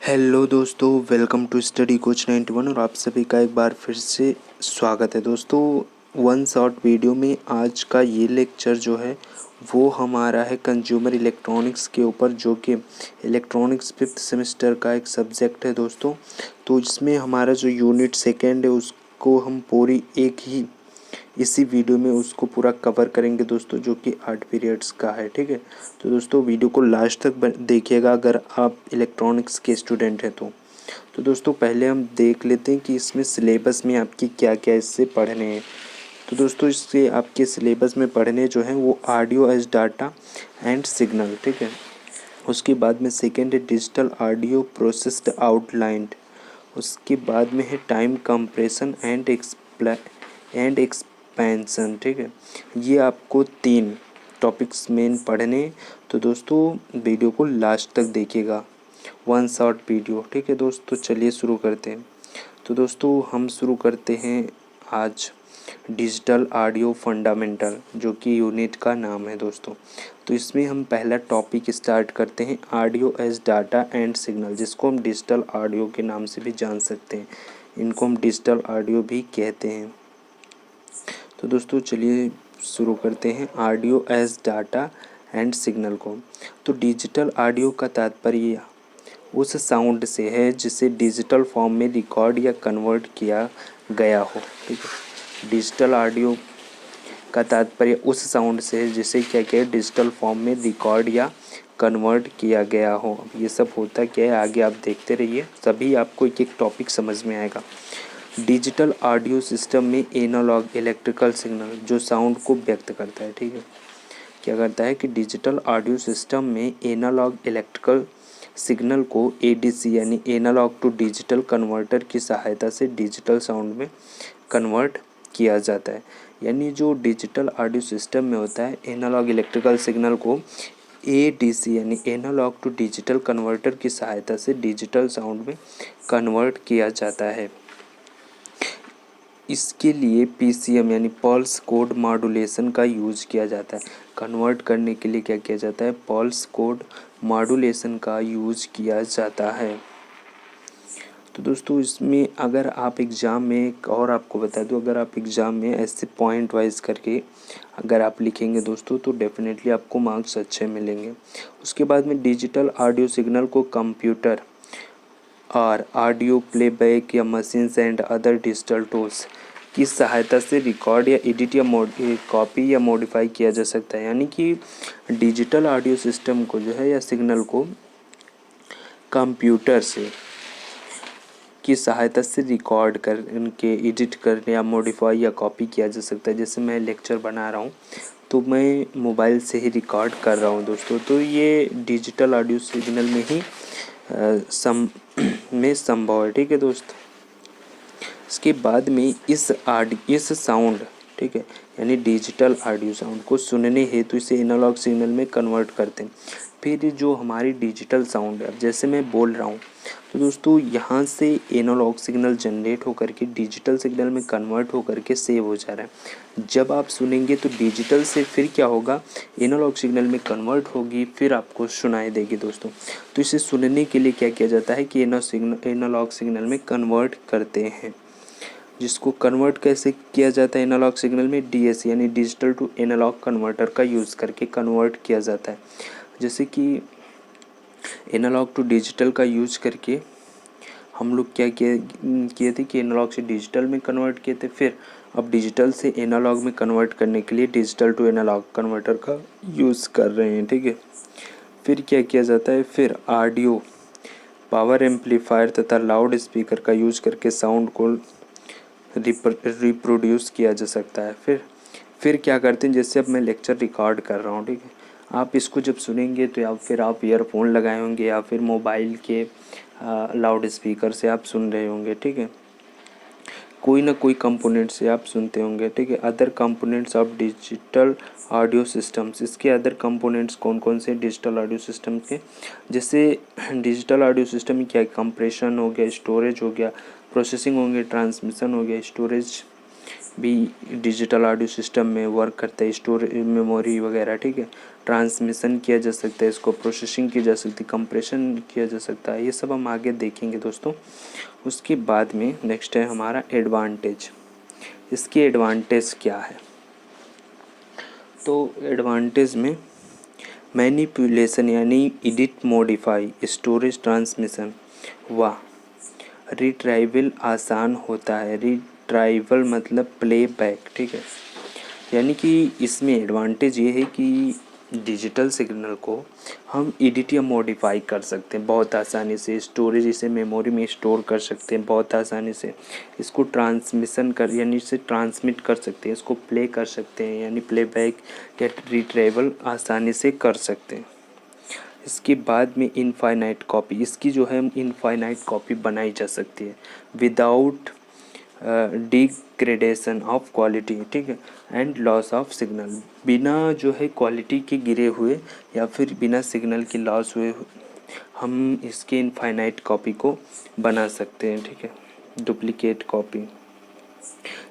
Hello दोस्तों, welcome to study coach 91 और आप सभी का एक बार फिर से स्वागत है। दोस्तों, वन शॉट वीडियो में आज का ये लेक्चर जो है वो हमारा है कंज्यूमर इलेक्ट्रॉनिक्स के ऊपर, जो कि इलेक्ट्रॉनिक्स 5th सेमेस्टर का एक सब्जेक्ट है दोस्तों। तो इसमें हमारा जो यूनिट सेकेंड है उसको हम पूरी एक ही इसी वीडियो में उसको पूरा कवर करेंगे दोस्तों, जो कि 8 पीरियड्स का है। ठीक है, तो दोस्तों वीडियो को लास्ट तक देखिएगा अगर आप इलेक्ट्रॉनिक्स के स्टूडेंट हैं तो दोस्तों पहले हम देख लेते हैं कि इसमें सिलेबस में आपकी क्या क्या इससे पढ़ने हैं। तो दोस्तों इससे आपके सिलेबस में पढ़ने जो हैं वो audio as data and signal. ठीक है, उसके बाद में सेकेंड है डिजिटल ऑडियो प्रोसेस्ड आउटलाइंड। उसके बाद में है टाइम कंप्रेशन एंड एक्सपेंशन। ठीक है, ये आपको 3 टॉपिक्स मेन पढ़ने। तो दोस्तों वीडियो को लास्ट तक देखिएगा, वन शॉट वीडियो। ठीक है दोस्तों, चलिए शुरू करते हैं। तो दोस्तों हम शुरू करते हैं आज डिजिटल ऑडियो फंडामेंटल, जो कि यूनिट का नाम है दोस्तों। तो इसमें हम पहला टॉपिक स्टार्ट करते हैं audio as data and signal, जिसको हम डिजिटल ऑडियो के नाम से भी जान सकते हैं। इनको हम डिजिटल ऑडियो भी कहते हैं। तो दोस्तों चलिए शुरू करते हैं audio as data and signal को। तो डिजिटल ऑडियो का तात्पर्य उस साउंड से है जिसे डिजिटल फॉर्म में रिकॉर्ड या कन्वर्ट किया गया हो। ठीक है, डिजिटल ऑडियो का तात्पर्य उस साउंड से है जिसे क्या क्या डिजिटल फॉर्म में रिकॉर्ड या कन्वर्ट किया गया हो। अब ये सब होता क्या है आगे आप देखते रहिए, सभी आपको एक एक टॉपिक समझ में आएगा। डिजिटल ऑडियो सिस्टम में एनालॉग इलेक्ट्रिकल सिग्नल जो साउंड को व्यक्त करता है। ठीक है, क्या करता है कि डिजिटल ऑडियो सिस्टम में एनालॉग इलेक्ट्रिकल सिग्नल को एडीसी यानी एनालॉग टू डिजिटल कन्वर्टर की सहायता से डिजिटल साउंड में कन्वर्ट किया जाता है। यानी जो डिजिटल ऑडियो सिस्टम में होता है, एनालॉग इलेक्ट्रिकल सिग्नल को एडीसी यानी एनालॉग टू डिजिटल कन्वर्टर की सहायता से डिजिटल साउंड में कन्वर्ट किया जाता है। इसके लिए पीसीएम यानी पल्स कोड मॉड्यूलेशन का यूज़ किया जाता है। कन्वर्ट करने के लिए क्या किया जाता है, पल्स कोड मॉड्यूलेशन का यूज़ किया जाता है। तो दोस्तों इसमें अगर आप एग्ज़ाम में एक और आपको बता दूं, अगर आप एग्ज़ाम में ऐसे पॉइंट वाइज करके अगर आप लिखेंगे दोस्तों तो डेफिनेटली आपको मार्क्स अच्छे मिलेंगे। उसके बाद में डिजिटल ऑडियो सिग्नल को कंप्यूटर और ऑडियो प्लेबैक या machines and other digital tools की सहायता से रिकॉर्ड या एडिट या कॉपी या मॉडिफाई किया जा सकता है। यानी कि डिजिटल ऑडियो सिस्टम को जो है या सिग्नल को कंप्यूटर से की सहायता से रिकॉर्ड कर इनके एडिट करने या मॉडिफाई या कॉपी किया जा सकता है। जैसे मैं लेक्चर बना रहा हूँ तो मैं मोबाइल से ही रिकॉर्ड कर रहा हूँ दोस्तों, तो ये डिजिटल ऑडियो सिग्नल में ही संभव है। ठीक है दोस्त, इसके बाद में इस साउंड, ठीक है, यानी डिजिटल ऑडियो साउंड को सुनने हेतु इसे एनालॉग सिग्नल में कन्वर्ट करते हैं। फिर जो हमारी डिजिटल साउंड है, अब जैसे मैं बोल रहा हूँ तो दोस्तों यहाँ से एनालॉग सिग्नल जनरेट होकर के डिजिटल सिग्नल में कन्वर्ट होकर के सेव हो जा रहा है। जब आप सुनेंगे तो डिजिटल से फिर क्या होगा, एनालॉग सिग्नल में कन्वर्ट होगी, फिर आपको सुनाई देगी दोस्तों। तो इसे सुनने के लिए क्या किया जाता है कि एनालॉग सिग्नल में कन्वर्ट करते हैं। जिसको कन्वर्ट कैसे किया जाता है एनालॉग सिग्नल में, डीएसी यानी डिजिटल टू एनालॉग कन्वर्टर का यूज़ करके कन्वर्ट किया जाता है। जैसे कि एनालॉग टू डिजिटल का यूज़ करके हम लोग क्या किए थे कि एनालॉग से डिजिटल में कन्वर्ट किए थे। फिर अब डिजिटल से एनालॉग में कन्वर्ट करने के लिए डिजिटल टू एनालॉग कन्वर्टर का यूज़ कर रहे हैं। ठीक है, फिर क्या किया जाता है, फिर ऑडियो पावर एम्पलीफायर तथा लाउड स्पीकर का यूज़ करके साउंड को रिप्रोड्यूस किया जा सकता है। फिर क्या करते हैं, जैसे अब मैं लेक्चर रिकॉर्ड कर रहा हूँ, ठीक है, आप इसको जब सुनेंगे तो या फिर आप ईयरफोन लगाए होंगे या फिर मोबाइल के लाउड स्पीकर से आप सुन रहे होंगे। ठीक है, कोई ना कोई कंपोनेंट से आप सुनते होंगे। ठीक है, other components of digital audio systems, इसके अदर कंपोनेंट्स कौन कौन से डिजिटल ऑडियो सिस्टम के, जैसे डिजिटल ऑडियो सिस्टम में क्या कंप्रेशन हो गया, स्टोरेज हो गया, प्रोसेसिंग हो गया, ट्रांसमिशन हो गया, स्टोरेज भी डिजिटल ऑडियो सिस्टम में वर्क करता है, स्टोरेज मेमोरी वगैरह, ठीक है। ट्रांसमिशन किया जा सकता है, इसको प्रोसेसिंग की जा सकती है, कंप्रेशन किया जा सकता है, ये सब हम आगे देखेंगे दोस्तों। उसके बाद में नेक्स्ट है हमारा एडवांटेज। इसकी एडवांटेज क्या है? तो एडवांटेज में मैनिपुलेशन यानी एडिट, मॉडिफाई, स्टोरेज, ट्रांसमिशन व रिट्राइवल आसान होता है। रिट्राइवल मतलब प्लेबैक, ठीक है। यानी कि इसमें एडवांटेज ये है कि डिजिटल सिग्नल को हम एडिट या मॉडिफाई कर सकते हैं बहुत आसानी से। स्टोरेज, इसे मेमोरी में स्टोर कर सकते हैं बहुत आसानी से। इसको ट्रांसमिशन कर यानी इसे ट्रांसमिट कर सकते हैं, इसको प्ले कर सकते हैं यानी प्लेबैक या रिट्राइवल आसानी से कर सकते हैं। इसके बाद में इनफाइनाइट कॉपी, इसकी जो है इनफाइनाइट कॉपी बनाई जा सकती है विदाउट डिग्रेडेशन ऑफ क्वालिटी, ठीक है, एंड लॉस ऑफ सिग्नल। बिना जो है क्वालिटी के गिरे हुए या फिर बिना सिग्नल के लॉस हुए हम इसके इनफाइनाइट कॉपी को बना सकते हैं, ठीक है, डुप्लीकेट कॉपी।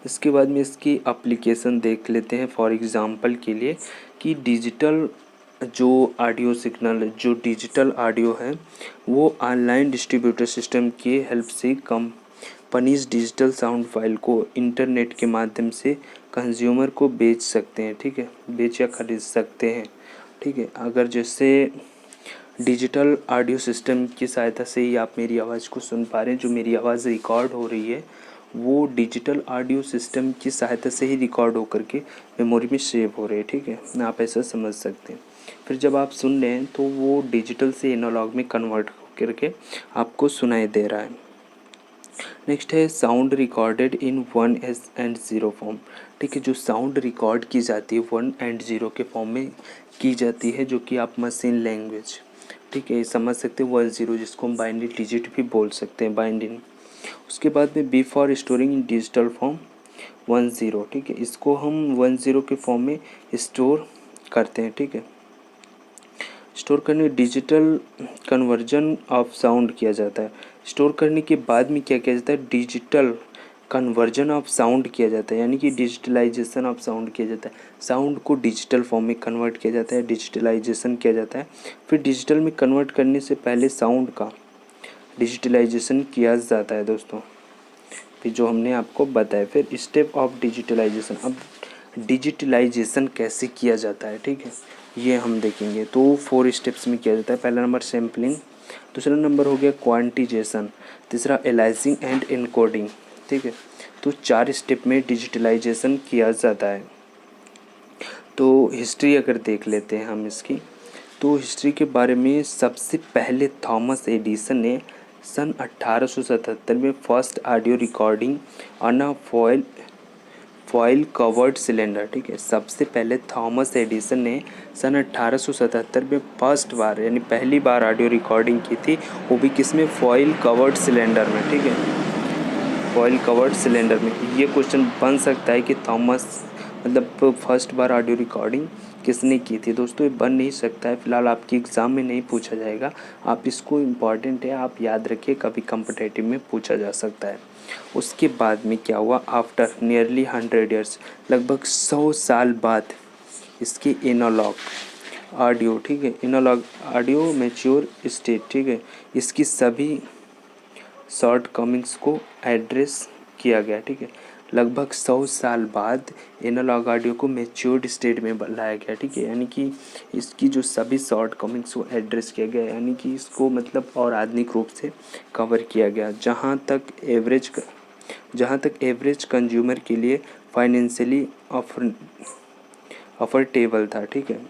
इसके बाद में इसकी एप्लीकेशन देख लेते हैं। फॉर एग्ज़ाम्पल के लिए कि डिजिटल जो ऑडियो सिग्नल, जो डिजिटल ऑडियो है वो ऑनलाइन डिस्ट्रीब्यूटर सिस्टम की हेल्प से कंपनीज डिजिटल साउंड फाइल को इंटरनेट के माध्यम से कंज्यूमर को बेच सकते हैं, ठीक है, बेच या खरीद सकते हैं, ठीक है। अगर जैसे डिजिटल ऑडियो सिस्टम की सहायता से ही आप मेरी आवाज़ को सुन पा रहे हैं, जो मेरी आवाज़ रिकॉर्ड हो रही है वो डिजिटल ऑडियो सिस्टम की सहायता से ही रिकॉर्ड होकर के मेमोरी में सेव हो रहे हैं, ठीक है, आप ऐसा समझ सकते हैं। फिर जब आप सुन रहे हैं तो वो डिजिटल से एनालॉग में कन्वर्ट करके आपको सुनाई दे रहा है। नेक्स्ट है sound recorded in 1 and 0 form, ठीक है। जो साउंड रिकॉर्ड की जाती है 1 एंड 0 के फॉर्म में की जाती है, जो कि आप मशीन लैंग्वेज, ठीक है, समझ सकते हैं 1-0, जिसको हम बाइनरी डिजिट भी बोल सकते हैं, बाइनरी। उसके बाद में be for storing in digital form 1-0, ठीक है, इसको हम 1-0 के फॉर्म में स्टोर करते हैं, ठीक है। स्टोर करने डिजिटल कन्वर्जन ऑफ साउंड किया जाता है। स्टोर करने के बाद में क्या किया जाता है? डिजिटल कन्वर्जन ऑफ साउंड किया जाता है, यानी कि डिजिटलाइजेशन ऑफ साउंड किया जाता है। साउंड को डिजिटल फॉर्म में कन्वर्ट किया जाता है, डिजिटलाइजेशन किया जाता है। फिर डिजिटल में कन्वर्ट करने से पहले साउंड का डिजिटलाइजेशन किया जाता है दोस्तों, फिर जो हमने आपको बताया। फिर स्टेप ऑफ डिजिटलाइजेशन, अब डिजिटलाइजेशन कैसे किया जाता है, ठीक है, ये हम देखेंगे। तो 4 स्टेप्स में किया जाता है। पहला नंबर सैम्पलिंग, दूसरा नंबर हो गया क्वांटिजेशन, तीसरा एलाइजिंग एंड इनकोडिंग, ठीक है। तो 4 स्टेप में डिजिटलाइजेशन किया जाता है। तो हिस्ट्री अगर देख लेते हैं हम इसकी, तो हिस्ट्री के बारे में सबसे पहले थॉमस एडिसन ने सन 1877 में first audio recording on a foil covered cylinder, ठीक है। सबसे पहले थॉमस एडिसन ने सन 1877 में फर्स्ट बार यानी पहली बार ऑडियो रिकॉर्डिंग की थी, वो भी किसमें? फॉइल कवर्ड सिलेंडर में, ठीक है, फॉइल कवर्ड सिलेंडर में। ये क्वेश्चन बन सकता है कि थॉमस मतलब फर्स्ट बार ऑडियो रिकॉर्डिंग किसने की थी। दोस्तों ये बन नहीं सकता है, फिलहाल आपकी एग्ज़ाम में नहीं पूछा जाएगा। आप इसको इम्पॉर्टेंट है, आप याद रखिए, कभी कम्पिटिटिव में पूछा जा सकता है। उसके बाद में क्या हुआ? आफ्टर नियरली 100 ईयर्स, लगभग 100 साल बाद इसके एनालॉग ऑडियो, ठीक है, एनालॉग ऑडियो मैच्योर स्टेट, ठीक है, इसकी सभी शॉर्ट कमिंग्स को एड्रेस किया गया, ठीक है। लगभग 100 साल बाद एनालॉग ऑडियो को मैच्योर्ड स्टेट में लाया गया, ठीक है, यानी कि इसकी जो सभी शॉर्ट कमिंग्स को एड्रेस किया गया, यानी कि इसको मतलब और आधुनिक रूप से कवर किया गया। जहाँ तक एवरेज कंज्यूमर के लिए फाइनेंशियली अफोर्डेबल था, ठीक है,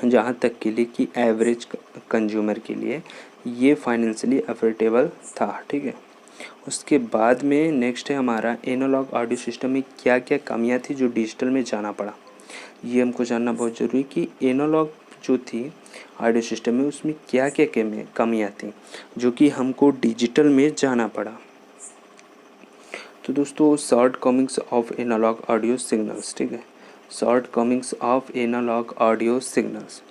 जहाँ तक के लिए कि एवरेज कंज्यूमर के लिए ये फाइनेंशियली अफोर्डेबल था, ठीक है। उसके बाद में नेक्स्ट है हमारा एनालॉग ऑडियो सिस्टम में क्या क्या कमियां थी जो डिजिटल में जाना पड़ा। ये हमको जानना बहुत ज़रूरी कि एनालॉग जो थी ऑडियो सिस्टम में उसमें क्या क्या कमियां थी जो कि हमको डिजिटल में जाना पड़ा। तो दोस्तों shortcomings of analog audio signals, ठीक है, shortcomings of analog audio signals.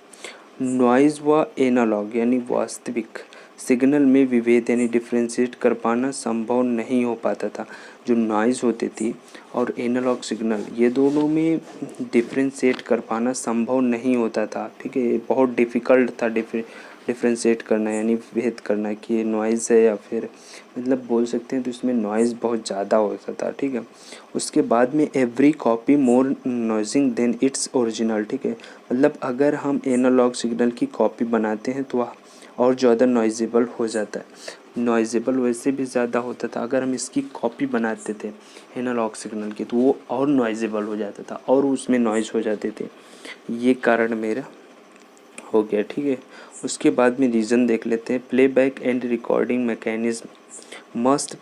Noise व एनालॉग यानी वास्तविक सिग्नल में विभेद यानी डिफ्रेंशिएट कर पाना संभव नहीं हो पाता था। जो नॉइज़ होती थी और एनालॉग सिग्नल, ये दोनों में डिफ्रेंशिएट कर पाना संभव नहीं होता था। ठीक है, ये बहुत डिफ़िकल्ट था डिफ्रेंशिएट करना यानी भेद करना कि ये नॉइज़ है या फिर मतलब बोल सकते हैं, तो इसमें नॉइज़ बहुत ज़्यादा होता था। ठीक है, उसके बाद में एवरी कॉपी मोर नॉइजिंग देन इट्स ओरिजिनल। ठीक है, मतलब अगर हम एनालॉग सिग्नल की कॉपी बनाते हैं तो वह और ज़्यादा नॉइजेबल हो जाता है। नॉइजेबल वैसे भी ज़्यादा होता था, अगर हम इसकी कॉपी बनाते थे एनालॉग सिग्नल की तो वो और नॉइजेबल हो जाता था और उसमें नॉइज़ हो जाते थे। ये कारण मेरा हो गया। ठीक है, उसके बाद में रीज़न देख लेते हैं। Playback and recording mechanism must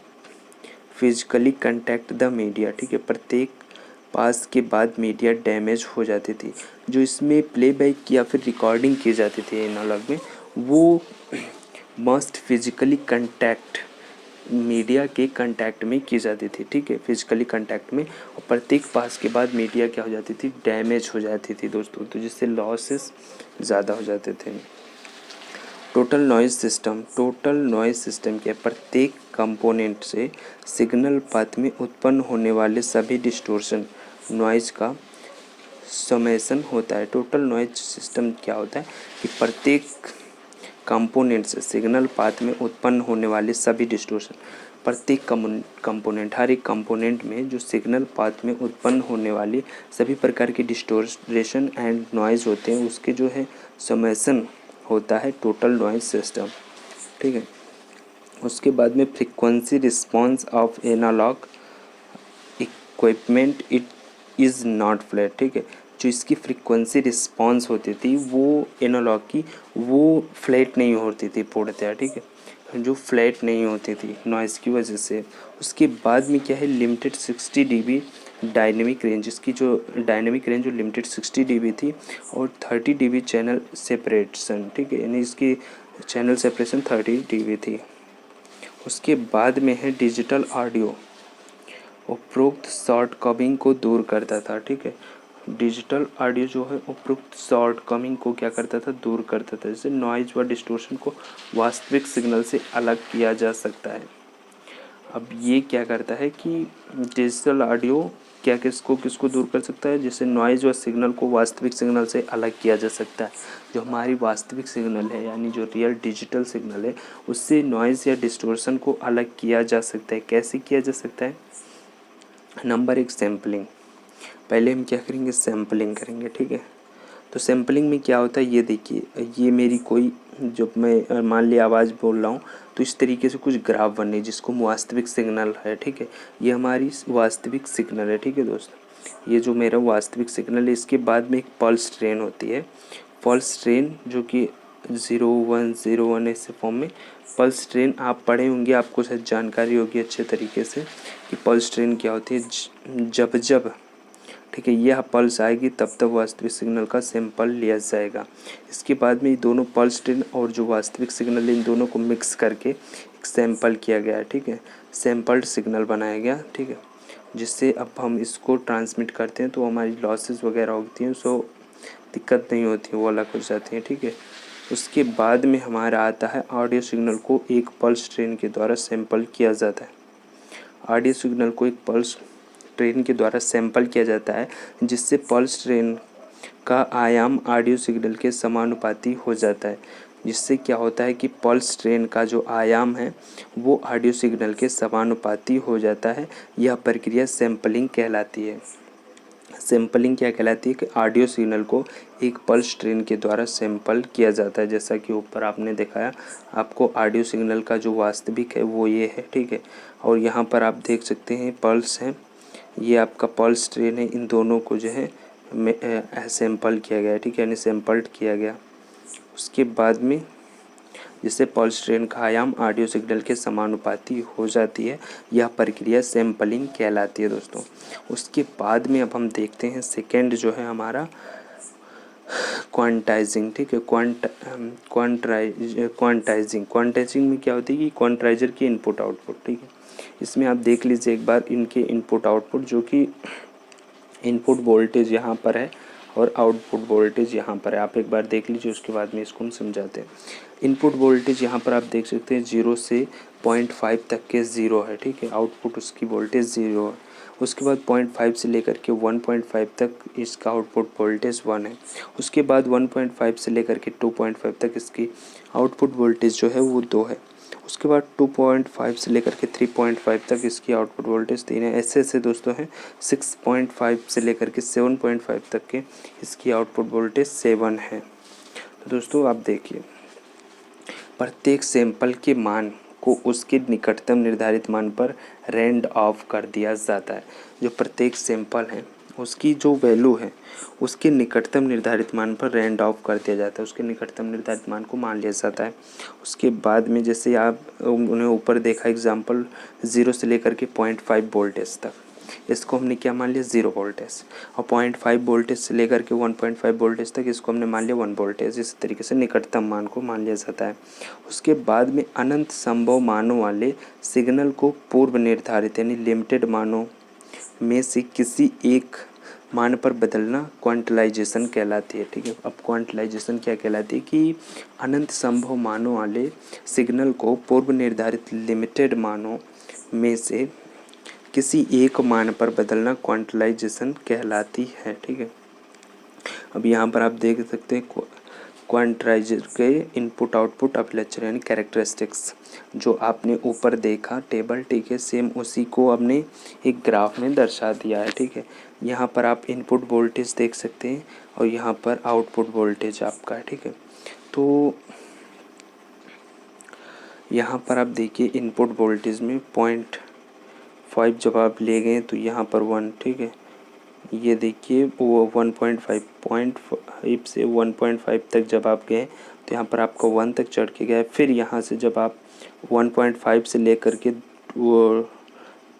physically contact the media. ठीक है, प्रत्येक पास के बाद मीडिया डैमेज हो जाती थी। जो इसमें प्लेबैक या फिर रिकॉर्डिंग की जाती थी एनालॉग में, वो मस्ट फिजिकली कंटैक्ट मीडिया के कंटैक्ट में की जाती थी। ठीक है, फिजिकली कंटैक्ट में, और प्रत्येक पास के बाद मीडिया क्या हो जाती थी, डैमेज हो जाती थी दोस्तों, तो जिससे लॉसेस ज़्यादा हो जाते थे। टोटल नॉइज़ सिस्टम के प्रत्येक कंपोनेंट से सिग्नल पाथ में उत्पन्न होने वाले सभी डिस्टोर्शन नॉइज़ का समेसन होता है। टोटल नॉइज़ सिस्टम क्या होता है कि प्रत्येक कंपोनेंट से सिग्नल पाथ में उत्पन्न होने वाले सभी डिस्टोर्शन, प्रत्येक कंपोनेंट, हर एक कंपोनेंट में जो सिग्नल पाथ में उत्पन्न होने वाली सभी प्रकार की डिस्टोरेशन एंड नॉइज़ होते हैं, उसके जो है समेसन होता है टोटल नॉइज़ सिस्टम। ठीक है, उसके बाद में frequency response of analog equipment it is not flat. ठीक है, जो इसकी फ्रीक्वेंसी रिस्पॉन्स होती थी वो एनालॉग की, वो फ्लैट नहीं होती थी पूर्णतः। ठीक है, जो फ्लैट नहीं होती थी नॉइज़ की वजह से। उसके बाद में क्या है, लिमिटेड 60 dB डायनेमिक रेंज, इसकी जो डायनेमिक रेंज जो लिमिटेड 60 dB थी और 30 dB चैनल सेपरेशन। ठीक है, यानी इसकी चैनल सेपरेशन 30 dB थी। उसके बाद में है डिजिटल ऑडियो, उपरोक्त शॉर्ट कमिंग को दूर करता था। ठीक है, डिजिटल ऑडियो जो है उपरोक्त शॉर्ट कमिंग को क्या करता था, दूर करता था, जैसे नॉइज व डिस्टोर्शन को वास्तविक सिग्नल से अलग किया जा सकता है। अब ये क्या करता है कि डिजिटल ऑडियो क्या किसको किसको दूर कर सकता है, जैसे नॉइज़ व सिग्नल को वास्तविक सिग्नल से अलग किया जा सकता है। जो हमारी वास्तविक सिग्नल है यानी जो रियल डिजिटल सिग्नल है, उससे नॉइज़ या डिस्टोर्शन को अलग किया जा सकता है। कैसे किया जा सकता है? नंबर एक, सैम्पलिंग। पहले हम क्या करेंगे, सैम्पलिंग करेंगे। ठीक है, तो सैम्पलिंग में क्या होता है, ये देखिए, ये मेरी कोई, जब मैं मान लिया आवाज़ बोल रहा हूँ तो इस तरीके से कुछ ग्राफ बने जिसको वास्तविक सिग्नल है। ठीक है, ये हमारी वास्तविक सिग्नल है। ठीक है दोस्त, ये जो मेरा वास्तविक सिग्नल है, इसके बाद में एक पल्स ट्रेन होती है। पल्स ट्रेन जो कि 0101 ऐसे फॉर्म में पल्स ट्रेन आप पढ़े होंगे, आपको शायद जानकारी होगी अच्छे तरीके से कि पल्स ट्रेन क्या होती है। जब जब ठीक है यह पल्स आएगी तब तक वास्तविक सिग्नल का सैंपल लिया जाएगा। इसके बाद में ये दोनों पल्स ट्रेन और जो वास्तविक सिग्नल है, इन दोनों को मिक्स करके एक सैंपल किया गया है। ठीक है, सैंपल्ड सिग्नल बनाया गया। ठीक है, जिससे अब हम इसको ट्रांसमिट करते हैं तो हमारी लॉसेस वगैरह होती हैं, सो दिक्कत नहीं होती, वो अलग हो जाती हैं। ठीक है, उसके बाद में हमारा आता है ऑडियो सिग्नल को एक पल्स ट्रेन के द्वारा सैंपल किया जाता है। ऑडियो सिग्नल को एक पल्स ट्रेन के द्वारा सैंपल किया जाता है, जिससे पल्स ट्रेन का आयाम ऑडियो सिग्नल के समानुपाती हो जाता है। जिससे क्या होता है कि पल्स ट्रेन का जो आयाम है वो ऑडियो सिग्नल के समानुपाती हो जाता है। यह प्रक्रिया सैंपलिंग कहलाती है। सैंपलिंग क्या कहलाती है कि ऑडियो सिग्नल को एक पल्स ट्रेन के द्वारा सैंपल किया जाता है। जैसा कि ऊपर आपने दिखाया, आपको ऑडियो सिग्नल का जो वास्तविक है वो ये है। ठीक है, और यहाँ पर आप देख सकते हैं पल्स है, ये आपका पल्स ट्रेन है, इन दोनों को जो है सैंपल किया गया है। ठीक है, यानी सैंपल्ड किया गया। उसके बाद में जिससे पल्स ट्रेन का आयाम ऑडियो सिग्नल के समानुपाती हो जाती है, यह प्रक्रिया सैंपलिंग कहलाती है दोस्तों। उसके बाद में अब हम देखते हैं सेकेंड जो है हमारा क्वांटाइजिंग। ठीक है, क्वांटाइजिंग में क्या होती है कि क्वांटाइजर की इनपुट आउटपुट। ठीक है, इसमें आप देख लीजिए एक बार इनके इनपुट आउटपुट, जो कि इनपुट वोल्टेज यहाँ पर है और आउटपुट वोल्टेज यहाँ पर है। आप एक बार देख लीजिए, उसके बाद में इसको हम समझाते हैं। इनपुट वोल्टेज यहाँ पर आप देख सकते हैं 0 से 0.5 तक के 0 है, ठीक है। आउटपुट उसकी वोल्टेज 0 है। उसके बाद 0.5 से लेकर के 1.5 तक इसका आउटपुट वोल्टेज 1 है। उसके बाद 1.5 से लेकर के 2.5 तक इसकी आउटपुट वोल्टेज जो है वो 2 है। उसके बाद 2.5 से लेकर के 3.5 तक इसकी आउटपुट वोल्टेज 3 है। ऐसे ऐसे दोस्तों हैं 6.5 से लेकर के 7.5 तक के इसकी आउटपुट वोल्टेज 7 है। तो दोस्तों आप देखिए, प्रत्येक सैंपल के मान को उसके निकटतम निर्धारित मान पर रैंड ऑफ कर दिया जाता है। जो प्रत्येक सैंपल है उसकी जो वैल्यू है उसके निकटतम निर्धारित मान पर रैंड ऑफ कर दिया जाता है, उसके निकटतम निर्धारित मान को मान लिया जाता है। उसके बाद में जैसे आप उन्हें ऊपर देखा एग्जांपल 0 से लेकर के 0.5 वोल्टेज तक, इसको हमने क्या मान लिया 0 वोल्टेज, और 0.5 वोल्टेज से लेकर के 1.5 वोल्टेज तक इसको हमने मान लिया 1 वोल्टेज। इस तरीके से निकटतम मान को मान लिया जाता है। उसके बाद में अनंत संभव मानों वाले सिग्नल को पूर्व निर्धारित यानी लिमिटेड मानों में से किसी एक मान पर बदलना क्वांटलाइजेशन कहलाती है, ठीक है। अब क्वांटलाइजेशन क्या कहलाती है कि अनंत संभव मानों वाले सिग्नल को पूर्व निर्धारित लिमिटेड मानों में से किसी एक मान पर बदलना क्वांटलाइजेशन कहलाती है, ठीक है। अब यहाँ पर आप देख सकते हैं क्वांटाइजर के इनपुट आउटपुट अभिलक्षण यानी कैरेक्टरिस्टिक्स, जो आपने ऊपर देखा टेबल, ठीक है, सेम उसी को आपने एक ग्राफ में दर्शा दिया है, ठीक है। यहाँ पर आप इनपुट वोल्टेज देख सकते हैं और यहाँ पर आउटपुट वोल्टेज आपका है, ठीक है। तो यहाँ पर आप देखिए इनपुट वोल्टेज में 0.5 जब आप ले गए तो यहाँ पर 1, ठीक है। ये देखिए वो 1.5 से 1.5 तक जब आप गए तो यहाँ पर आपका 1 तक चढ़ के गया। फिर यहाँ से जब आप 1.5 से लेकर के वो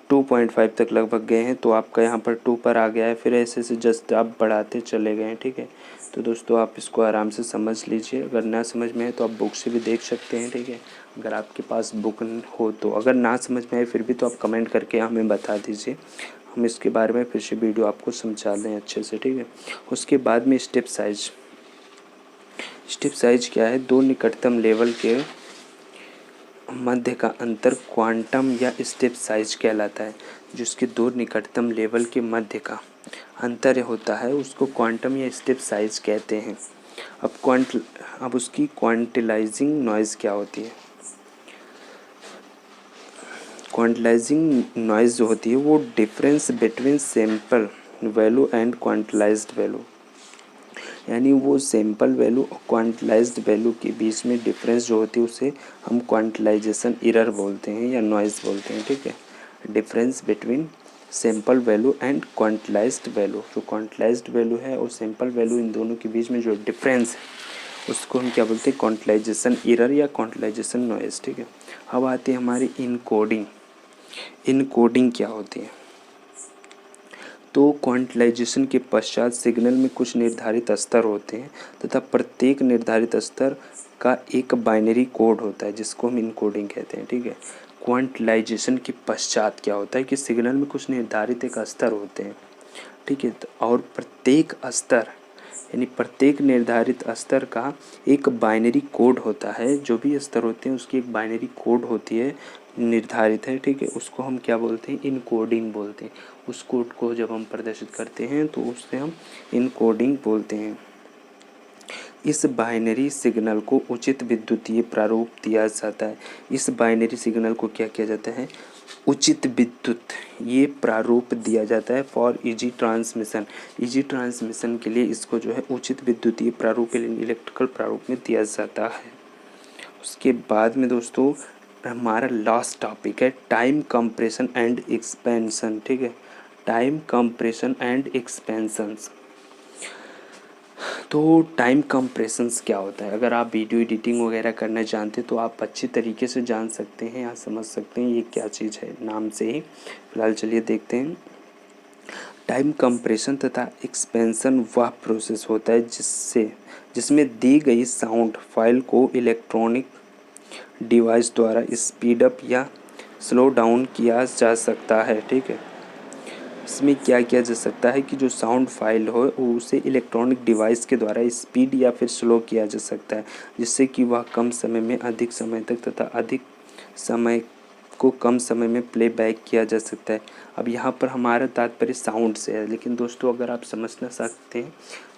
2.5 तक लगभग गए हैं तो आपका यहाँ पर 2 पर आ गया है। फिर ऐसे से जस्ट आप बढ़ाते चले गए हैं, ठीक है। तो दोस्तों आप इसको आराम से समझ लीजिए, अगर ना समझ में है तो आप बुक से भी देख सकते हैं, ठीक है। अगर आपके पास बुक हो तो, अगर ना समझ में आए फिर भी तो आप कमेंट करके हमें बता दीजिए, हम इसके बारे में फिर से वीडियो आपको समझा दें अच्छे से, ठीक है। उसके बाद में स्टेप साइज क्या है, दो निकटतम लेवल के मध्य का अंतर क्वांटम या स्टेप साइज कहलाता है। जो इसके दो निकटतम लेवल के मध्य का अंतर होता है उसको क्वांटम या स्टेप साइज कहते हैं। अब उसकी क्वांटिलाइजिंग नॉइज़ क्या होती है। क्वांटिलाइजिंग नॉइज़ जो होती है वो difference between sample value and quantilized value, यानी वो सैंपल वैल्यू और क्वांटिलाइज्ड वैल्यू के बीच में डिफरेंस जो होती है उसे हम क्वांटिलाइजेशन एरर बोलते हैं या नॉइज़ बोलते हैं, ठीक है। Difference between sample value and quantilized value, जो क्वांटिलाइज्ड वैल्यू है और सैंपल वैल्यू, इन दोनों के बीच में जो डिफरेंस है उसको हम क्या बोलते हैं, क्वांटिलाइजेशन एरर या क्वांटिलाइजेशन नॉइज़, ठीक है। अब आती है हमारी इनकोडिंग क्या होती है। तो क्वांटिलाइजेशन के पश्चात सिग्नल में कुछ निर्धारित स्तर होते हैं तथा प्रत्येक निर्धारित स्तर का एक बाइनरी कोड होता है जिसको हम इनकोडिंग कहते हैं, ठीक है। क्वांटिलाइजेशन के पश्चात क्या होता है कि सिग्नल में कुछ निर्धारित एक स्तर होते हैं, ठीक है, और प्रत्येक स्तर यानी प्रत्येक निर्धारित स्तर का एक बाइनरी कोड होता है। जो भी स्तर होते हैं उसकी एक बाइनरी कोड होती है, निर्धारित है, ठीक है। उसको हम क्या बोलते हैं, इनकोडिंग बोलते हैं। उस कोड को जब हम प्रदर्शित करते हैं तो उससे हम इनकोडिंग बोलते हैं। इस बाइनरी सिग्नल को उचित विद्युतीय प्रारूप दिया जाता है। इस बाइनरी सिग्नल को क्या किया जाता है, उचित विद्युत ये प्रारूप दिया जाता है फॉर इजी ट्रांसमिशन के लिए इसको जो है उचित विद्युतीय प्रारूप इलेक्ट्रिकल प्रारूप में दिया जाता है। उसके बाद में दोस्तों हमारा लास्ट टॉपिक है टाइम कंप्रेशन एंड एक्सपेंशन, ठीक है। Time compression and expansions. तो टाइम कंप्रेशंस क्या होता है, अगर आप वीडियो एडिटिंग वगैरह करना जानते हैं तो आप अच्छी तरीके से जान सकते हैं या समझ सकते हैं ये क्या चीज़ है नाम से ही। फिलहाल चलिए देखते हैं। टाइम कंप्रेशन तथा एक्सपेंशन वह प्रोसेस होता है जिसमें दी गई साउंड फाइल को इलेक्ट्रॉनिक डिवाइस द्वारा स्पीड अप या स्लो डाउन किया जा सकता है, ठीक है। इसमें क्या किया जा सकता है कि जो साउंड फाइल हो वो उसे इलेक्ट्रॉनिक डिवाइस के द्वारा स्पीड या फिर स्लो किया जा सकता है, जिससे कि वह कम समय में अधिक समय तक तथा अधिक समय को कम समय में प्लेबैक किया जा सकता है। अब यहाँ पर हमारा तात्पर्य साउंड से है, लेकिन दोस्तों अगर आप समझना सकते हैं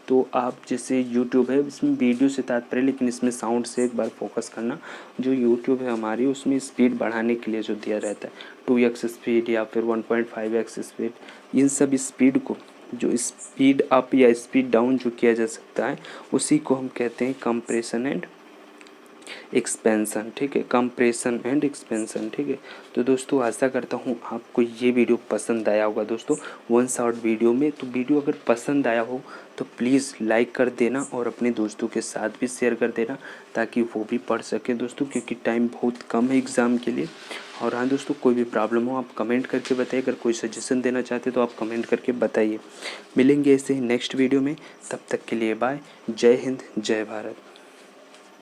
तो आप जैसे यूट्यूब है इसमें वीडियो से तात्पर्य, लेकिन इसमें साउंड से एक बार फोकस करना। जो यूट्यूब है हमारी उसमें स्पीड बढ़ाने के लिए जो दिया रहता है 2x स्पीड या फिर 1.5x स्पीड, इन सब स्पीड को जो स्पीड अप या स्पीड डाउन जो किया जा सकता है उसी को हम कहते हैं कंप्रेशन एंड एक्सपेंशन। ठीक है, कंप्रेशन एंड एक्सपेंशन। ठीक है, तो दोस्तों आशा करता हूँ आपको ये वीडियो पसंद आया होगा। दोस्तों वन शॉट वीडियो में तो वीडियो अगर पसंद आया हो तो प्लीज़ लाइक कर देना और अपने दोस्तों के साथ भी शेयर कर देना ताकि वो भी पढ़ सके दोस्तों, क्योंकि टाइम बहुत कम है एग्ज़ाम के लिए। और हाँ दोस्तों, कोई भी प्रॉब्लम हो आप कमेंट करके बताइए, अगर कोई सजेशन देना चाहते तो आप कमेंट करके बताइए। मिलेंगे ऐसे ही नेक्स्ट वीडियो में, तब तक के लिए बाय। जय हिंद, जय भारत।